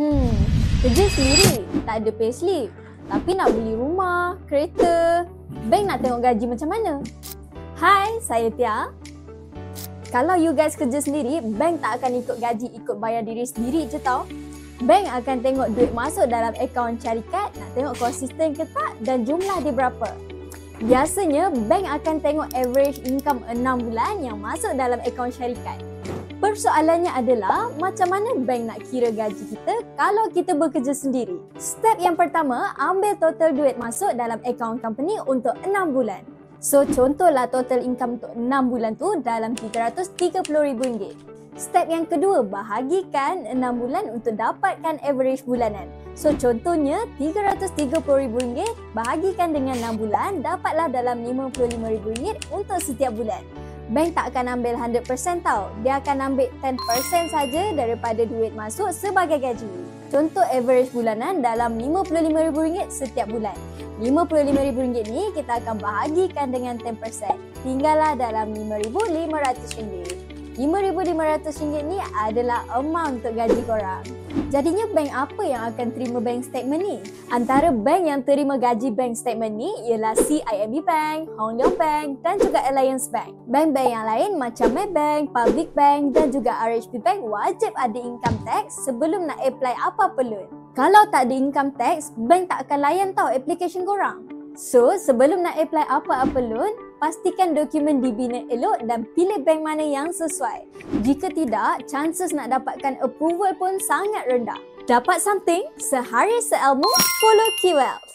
Hmm, Kerja sendiri, tak ada payslip. Tapi nak beli rumah, kereta, bank nak tengok gaji macam mana? Hai, saya Tia. Kalau you guys kerja sendiri, bank tak akan ikut gaji, ikut bayar diri sendiri je tau. Bank akan tengok duit masuk dalam akaun syarikat, nak tengok konsisten ke tak dan jumlah dia berapa. Biasanya, bank akan tengok average income 6 bulan yang masuk dalam akaun syarikat. Persoalannya adalah macam mana bank nak kira gaji kita kalau kita bekerja sendiri. Step yang pertama, ambil total duit masuk dalam akaun company untuk 6 bulan. So contohlah total income untuk 6 bulan tu dalam RM330,000. Step yang kedua, bahagikan 6 bulan untuk dapatkan average bulanan. So contohnya RM330,000 bahagikan dengan 6 bulan dapatlah dalam RM55,000 untuk setiap bulan. Bank tak akan ambil 100% tau. Dia akan ambil 10% saja daripada duit masuk sebagai gaji. Contoh average bulanan dalam RM55,000 setiap bulan. RM55,000 ni kita akan bahagikan dengan 10%. Tinggallah dalam RM5,500. RM5,500 ni adalah amount untuk gaji korang. Jadinya bank apa yang akan terima bank statement ni? Antara bank yang terima gaji bank statement ni ialah CIMB Bank, Hong Leong Bank dan juga Alliance Bank. Bank-bank yang lain macam Maybank, Public Bank dan juga RHB Bank wajib ada income tax sebelum nak apply apa-apa loan. Kalau tak ada income tax, bank tak akan layan tau application korang. So, sebelum nak apply apa-apa loan, pastikan dokumen dibina elok dan pilih bank mana yang sesuai. Jika tidak, chances nak dapatkan approval pun sangat rendah. Dapat something? Sehari seilmu, follow Key Wealth.